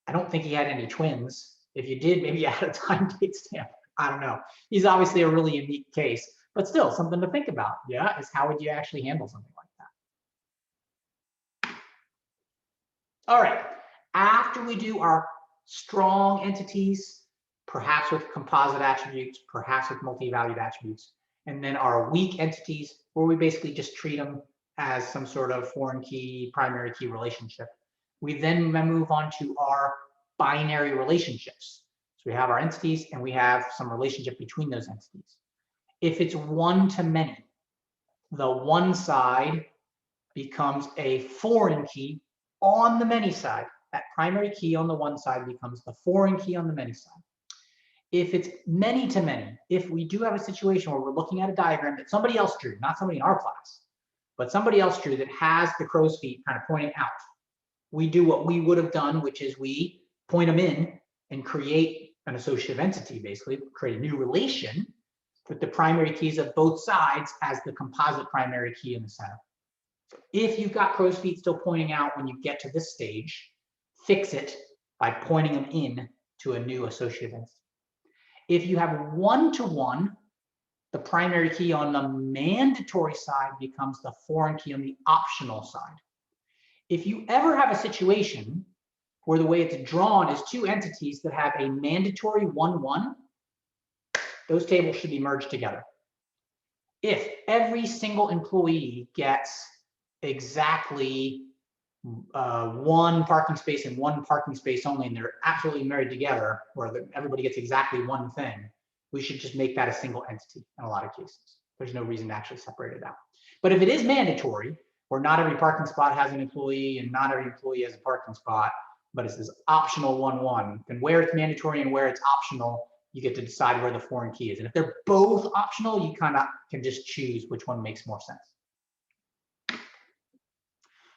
I don't think he had any twins. If you did, maybe add a time date stamp. I don't know. He's obviously a really unique case, but still something to think about. Yeah, is how would you actually handle something like that? All right. After we do our strong entities, perhaps with composite attributes, perhaps with multi-valued attributes, and then our weak entities, where we basically just treat them as some sort of foreign key, primary key relationship. We then move on to our binary relationships. So we have our entities and we have some relationship between those entities. If it's one to many, the one side becomes a foreign key on the many side. That primary key on the one side becomes the foreign key on the many side. If it's many to many, if we do have a situation where we're looking at a diagram that somebody else drew, not somebody in our class, but somebody else drew that has the crow's feet kind of pointing out, we do what we would have done, which is we point them in and create an associative entity, basically create a new relation with the primary keys of both sides as the composite primary key in the center. If you've got crow's feet still pointing out when you get to this stage, fix it by pointing them in to a new associative entity. If you have one-to-one, the primary key on the mandatory side becomes the foreign key on the optional side. If you ever have a situation where the way it's drawn is two entities that have a mandatory 1-1, those tables should be merged together. If every single employee gets exactly one parking space and one parking space only, and they're absolutely married together, where everybody gets exactly one thing, we should just make that a single entity in a lot of cases. There's no reason to actually separate it out. But if it is mandatory, where not every parking spot has an employee and not every employee has a parking spot, but it's this optional 1-1, then where it's mandatory and where it's optional, you get to decide where the foreign key is. And if they're both optional, you kind of can just choose which one makes more sense.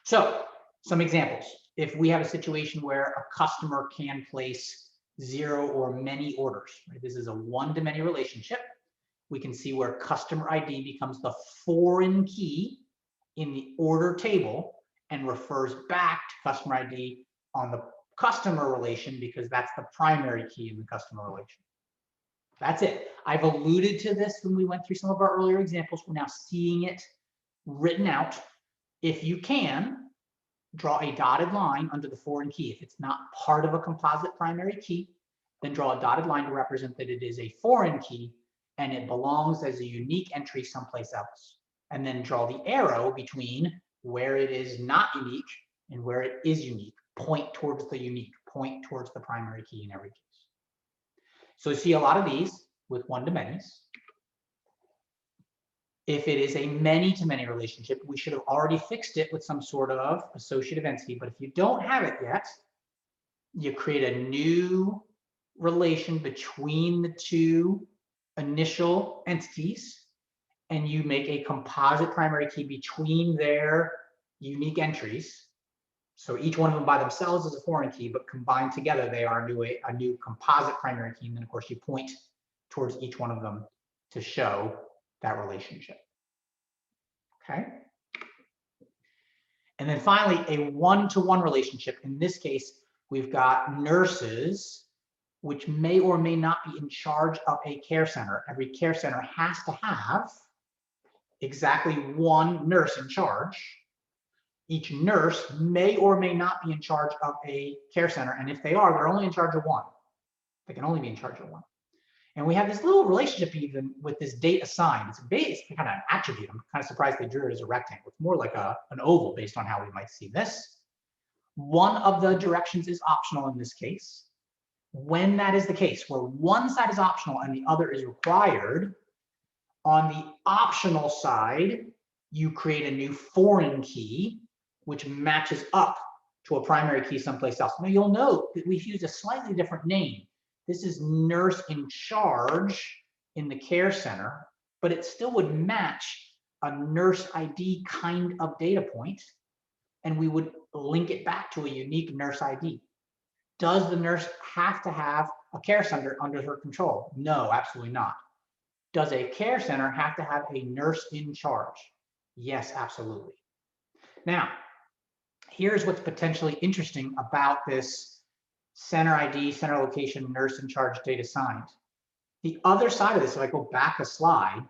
So some examples. If we have a situation where a customer can place 0 or many orders, right? This is a one-to-many relationship. We can see where customer ID becomes the foreign key in the order table and refers back to customer ID on the customer relation because that's the primary key in the customer relation. That's it. I've alluded to this when we went through some of our earlier examples. We're now seeing it written out. If you can, draw a dotted line under the foreign key. If it's not part of a composite primary key, then draw a dotted line to represent that it is a foreign key and it belongs as a unique entry someplace else. And then draw the arrow between where it is not unique and where it is unique. Point towards the unique, point towards the primary key in every case. So you see a lot of these with one-to-manys. If it is a many-to-many relationship, we should have already fixed it with some sort of associative entity. But if you don't have it yet, you create a new relation between the two initial entities, and you make a composite primary key between their unique entries. So each one of them by themselves is a foreign key, but combined together, they are a new composite primary key. And then, of course, you point towards each one of them to show that relationship. Okay. And then finally, a one-to-one relationship. In this case, we've got nurses, which may or may not be in charge of a care center. Every care center has to have exactly one nurse in charge. Each nurse may or may not be in charge of a care center. And if they are, they're only in charge of one. They can only be in charge of one. And we have this little relationship even with this date assigned. It's kind of an attribute. I'm kind of surprised they drew it as a rectangle. It's more like an oval based on how we might see this. One of the directions is optional in this case. When that is the case, where one side is optional and the other is required, on the optional side, you create a new foreign key, which matches up to a primary key someplace else. Now you'll note that we've used a slightly different name. This is nurse in charge in the care center, but it still would match a nurse ID kind of data point, and we would link it back to a unique nurse ID. Does the nurse have to have a care center under her control? No, absolutely not. Does a care center have to have a nurse in charge? Yes, absolutely. Now, here's what's potentially interesting about this center ID, center location, nurse in charge data signed. The other side of this, if I go back a slide,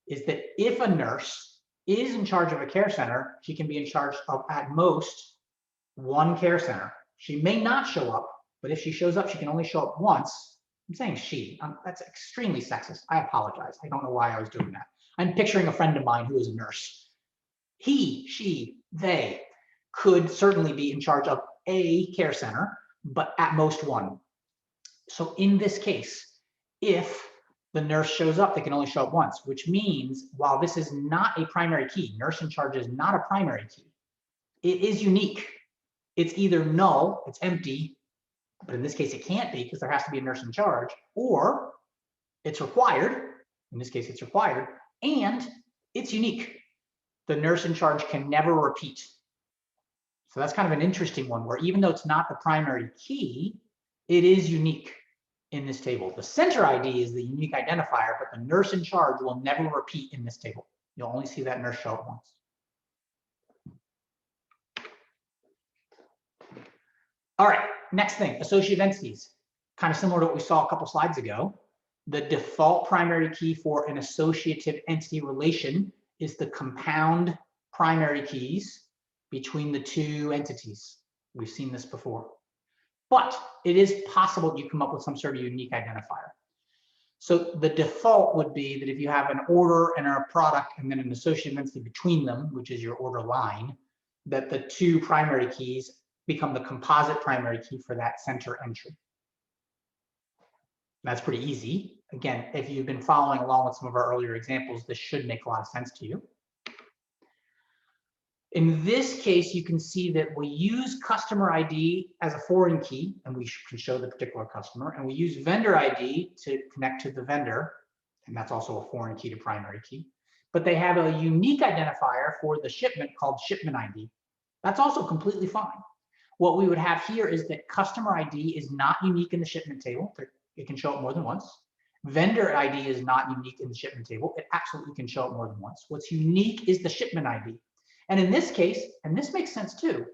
is that if a nurse is in charge of a care center, she can be in charge of at most one care center. She may not show up, but if she shows up, she can only show up once. I'm saying she, that's extremely sexist. I apologize. I don't know why I was doing that. I'm picturing a friend of mine who is a nurse. He, she, they could certainly be in charge of a care center, but at most one. So in this case, if the nurse shows up, they can only show up once, which means while this is not a primary key, nurse in charge is not a primary key, it is unique. It's either null, it's empty, but in this case it can't be because there has to be a nurse in charge, or it's required, in this case it's required, and it's unique. The nurse in charge can never repeat. So that's kind of an interesting one where even though it's not the primary key, it is unique in this table. The center ID is the unique identifier, but the nurse in charge will never repeat in this table. You'll only see that nurse show up once. All right, next thing, associative entities. Kind of similar to what we saw a couple slides ago. The default primary key for an associative entity relation is the compound primary keys between the two entities. We've seen this before. But it is possible you come up with some sort of unique identifier. So the default would be that if you have an order and a product and then an associative entity between them, which is your order line, that the two primary keys become the composite primary key for that center entry. That's pretty easy. again, if you've been following along with some of our earlier examples, this should make a lot of sense to you. In this case, you can see that we use customer ID as a foreign key, and we can show the particular customer, and we use vendor ID to connect to the vendor, and that's also a foreign key to primary key. But they have a unique identifier for the shipment called shipment ID. That's also completely fine. What we would have here is that customer ID is not unique in the shipment table. It can show up more than once. Vendor ID is not unique in the shipment table. It absolutely can show up more than once. What's unique is the shipment ID. And in this case, and this makes sense too,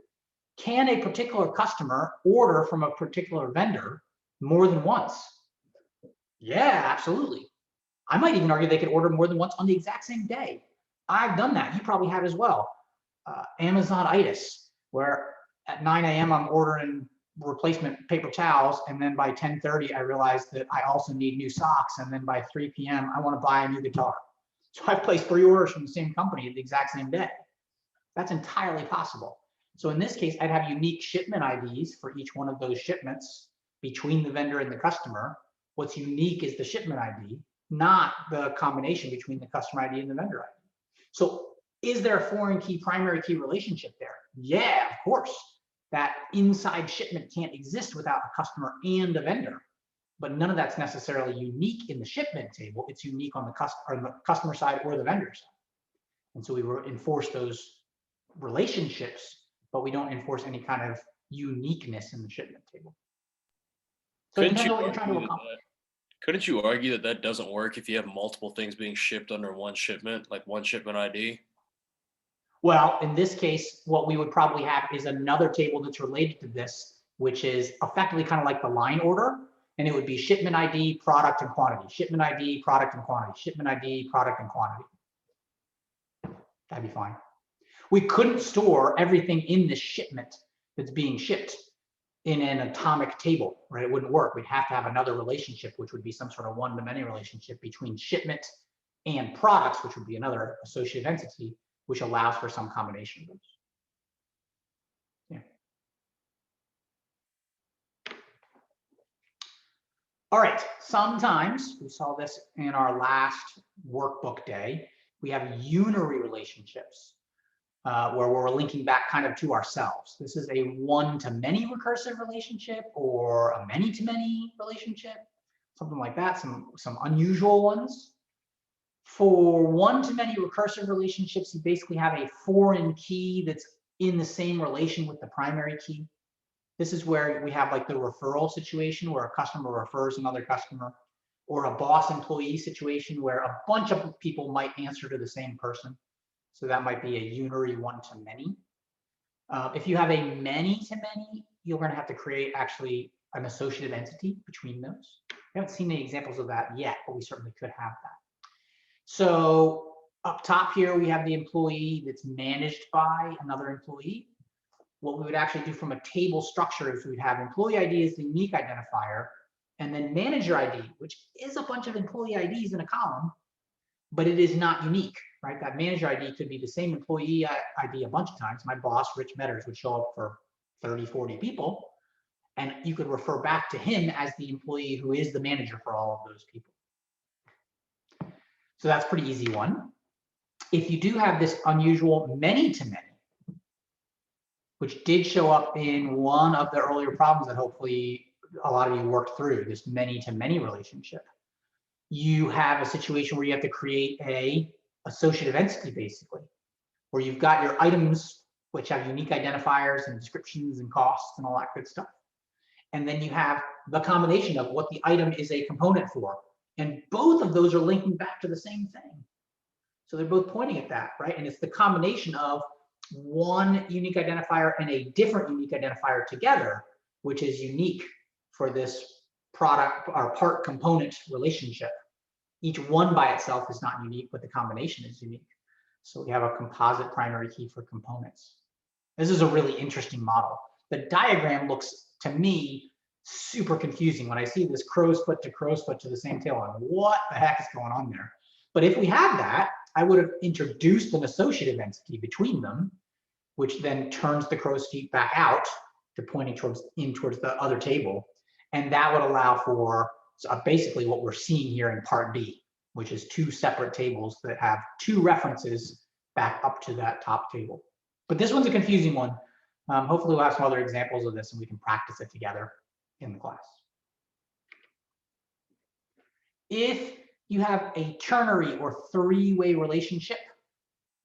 can a particular customer order from a particular vendor more than once? Yeah, absolutely. I might even argue they could order more than once on the exact same day. I've done that. You probably have as well. Amazon-itis, where at 9 a.m. I'm ordering replacement paper towels, and then by 10:30 I realize that I also need new socks, and then by 3 p.m. I want to buy a new guitar. So I've placed 3 orders from the same company at the exact same day. That's entirely possible. So in this case, I'd have unique shipment IDs for each one of those shipments between the vendor and the customer. What's unique is the shipment ID, not the combination between the customer ID and the vendor ID. So is there a foreign key, primary key relationship there? Yeah, of course. That inside shipment can't exist without a customer and a vendor. But none of that's necessarily unique in the shipment table. It's unique on the customer side or the vendor side. And so we enforce those relationships, but we don't enforce any kind of uniqueness in the shipment table. So it depends on what you're trying to accomplish. Couldn't you argue that that doesn't work if you have multiple things being shipped under one shipment, like one shipment ID? Well, in this case, what we would probably have is another table that's related to this, which is effectively kind of like the line order. And it would be shipment ID, product, and quantity. Shipment ID, product, and quantity. Shipment ID, product, and quantity. That'd be fine. We couldn't store everything in the shipment that's being shipped in an atomic table, right? It wouldn't work. We'd have to have another relationship, which would be some sort of one-to-many relationship between shipment and products, which would be another associative entity, which allows for some combination of those. Yeah. All right, sometimes, we saw this in our last workbook day, we have unary relationships. Where we're linking back kind of to ourselves. This is a one-to-many recursive relationship or a many-to-many relationship, something like that, some unusual ones. For one-to-many recursive relationships, you basically have a foreign key that's in the same relation with the primary key. This is where we have like the referral situation where a customer refers another customer, or a boss-employee situation where a bunch of people might answer to the same person. So that might be a unary one-to-many. If you have a many-to-many, you're going to have to create actually an associative entity between those. We haven't seen any examples of that yet, but we certainly could have that. So up top here, we have the employee that's managed by another employee. What we would actually do from a table structure is we'd have employee ID as the unique identifier, and then manager ID, which is a bunch of employee IDs in a column, but it is not unique, right? That manager ID could be the same employee ID a bunch of times. My boss, Rich Metters, would show up for 30, 40 people, and you could refer back to him as the employee who is the manager for all of those people. So that's a pretty easy one. If you do have this unusual many-to-many, which did show up in one of the earlier problems that hopefully a lot of you worked through, this many-to-many relationship, you have a situation where you have to create a associative entity, basically, where you've got your items, which have unique identifiers and descriptions and costs and all that good stuff. And then you have the combination of what the item is a component for. And both of those are linking back to the same thing. So they're both pointing at that, right? And it's the combination of one unique identifier and a different unique identifier together, which is unique for this product or part component relationship. Each one by itself is not unique, but the combination is unique. So we have a composite primary key for components. This is a really interesting model. The diagram looks, to me, super confusing. When I see this crow's foot to the same tail, I'm like, what the heck is going on there? But if we had that, I would have introduced an associative entity between them, which then turns the crow's feet back out to pointing towards the other table. And that would allow for basically what we're seeing here in part B, which is two separate tables that have two references back up to that top table. But this one's a confusing one. Hopefully we'll have some other examples of this and we can practice it together in the class. If you have a ternary or three-way relationship,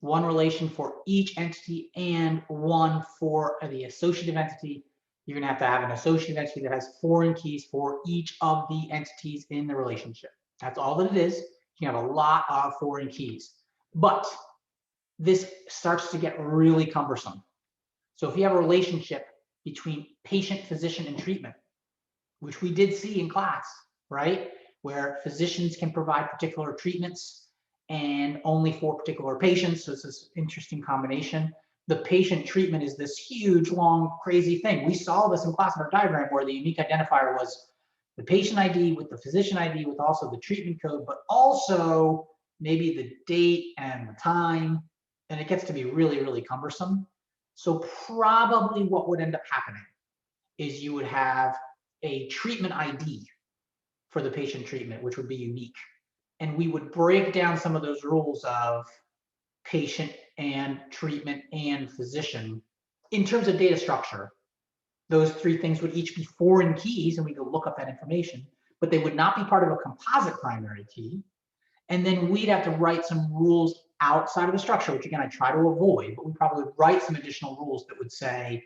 one relation for each entity and one for the associative entity, you're gonna have to have an associative entity that has foreign keys for each of the entities in the relationship. That's all that it is. You have a lot of foreign keys, but this starts to get really cumbersome. So if you have a relationship between patient, physician, and treatment, which we did see in class, right? Where physicians can provide particular treatments and only for particular patients. So it's this interesting combination. The patient treatment is this huge, long, crazy thing. We saw this in class in our diagram where the unique identifier was the patient ID with the physician ID with also the treatment code, but also maybe the date and the time. And it gets to be really, really cumbersome. So probably what would end up happening is you would have a treatment ID for the patient treatment, which would be unique. And we would break down some of those rules of patient and treatment and physician in terms of data structure. Those three things would each be foreign keys and we could look up that information, but they would not be part of a composite primary key. And then we'd have to write some rules outside of the structure, which again, I try to avoid, but we probably would write some additional rules that would say,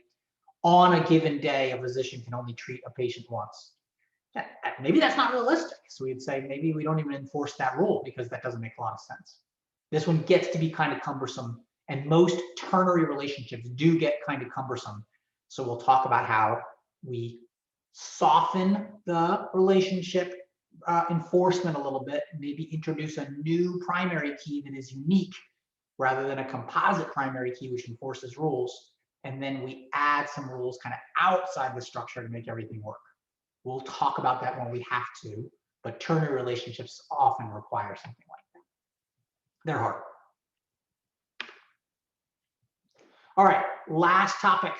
on a given day, a physician can only treat a patient once. Maybe that's not realistic. So we'd say, maybe we don't even enforce that rule because that doesn't make a lot of sense. This one gets to be kind of cumbersome, and most ternary relationships do get kind of cumbersome. So we'll talk about how we soften the relationship enforcement a little bit, maybe introduce a new primary key that is unique rather than a composite primary key which enforces rules. And then we add some rules kind of outside the structure to make everything work. We'll talk about that when we have to, but ternary relationships often require something like that. They're hard. All right, last topic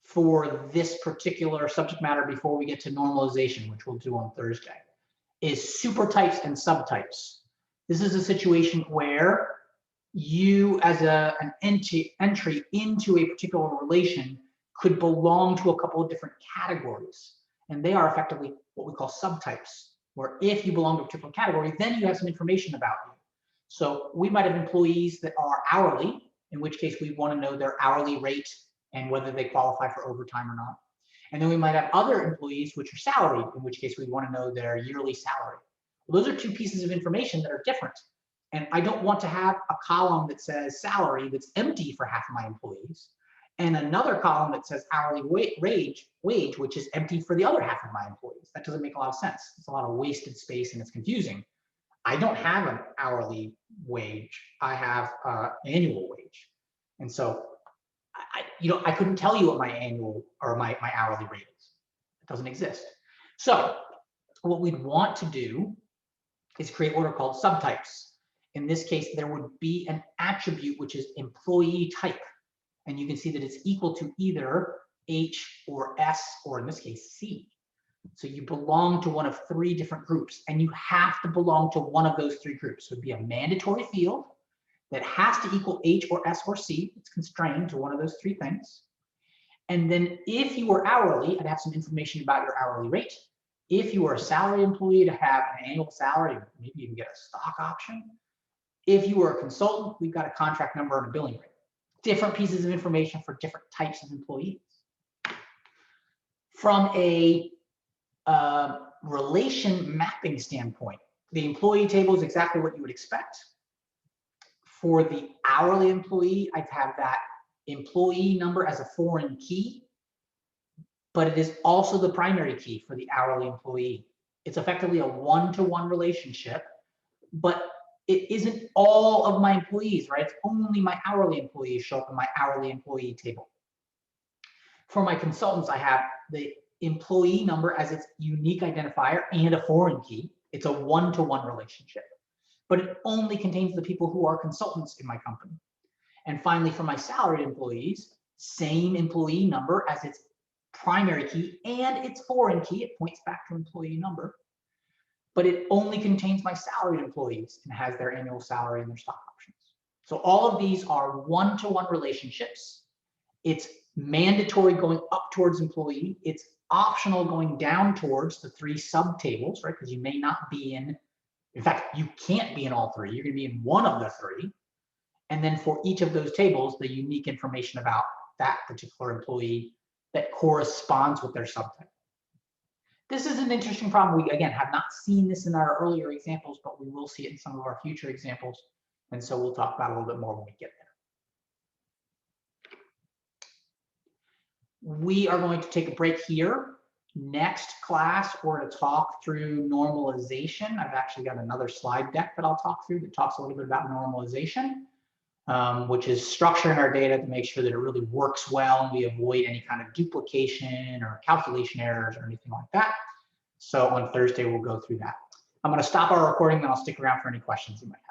for this particular subject matter before we get to normalization, which we'll do on Thursday, is supertypes and subtypes. This is a situation where you, as an entry into a particular relation, could belong to a couple of different categories. And they are effectively what we call subtypes, where if you belong to a particular category, then you have some information about you. So we might have employees that are hourly, in which case we want to know their hourly rate and whether they qualify for overtime or not. And then we might have other employees which are salaried, in which case we want to know their yearly salary. Well, those are two pieces of information that are different. And I don't want to have a column that says salary that's empty for half of my employees, and another column that says hourly wage, which is empty for the other half of my employees. That doesn't make a lot of sense. It's a lot of wasted space and it's confusing. I don't have an hourly wage. I have annual wage. And so I couldn't tell you what my annual or my hourly rate is. It doesn't exist. So what we'd want to do is create what are called subtypes. In this case, there would be an attribute which is employee type. And you can see that it's equal to either H or S, or in this case, C. So you belong to one of three different groups, and you have to belong to one of those three groups. So it'd be a mandatory field that has to equal H or S or C. It's constrained to one of those three things. And then if you were hourly, I'd have some information about your hourly rate. If you were a salary employee, to have an annual salary, maybe you can get a stock option. If you were a consultant, we've got a contract number and a billing rate. Different pieces of information for different types of employees. From a relation mapping standpoint, the employee table is exactly what you would expect. For the hourly employee, I'd have that employee number as a foreign key, but it is also the primary key for the hourly employee. It's effectively a one-to-one relationship, but it isn't all of my employees, right? It's only my hourly employees show up in my hourly employee table. For my consultants, I have the employee number as its unique identifier and a foreign key. It's a one-to-one relationship, but it only contains the people who are consultants in my company. And finally, for my salaried employees, same employee number as its primary key and its foreign key. It points back to employee number. but it only contains my salaried employees and has their annual salary and their stock options. So all of these are one-to-one relationships. It's mandatory going up towards employee. It's optional going down towards the 3 subtables, right? Because you may not be in fact, you can't be in all 3. You're going to be in one of the 3. And then for each of those tables, the unique information about that particular employee that corresponds with their subtype. This is an interesting problem. We, again, have not seen this in our earlier examples, but we will see it in some of our future examples. And so we'll talk about it a little bit more when we get there. We are going to take a break here. Next class, we're going to talk through normalization. I've actually got another slide deck that I'll talk through that talks a little bit about normalization, which is structuring our data to make sure that it really works well and we avoid any kind of duplication or calculation errors or anything like that. So on Thursday, we'll go through that. I'm going to stop our recording, and I'll stick around for any questions you might have.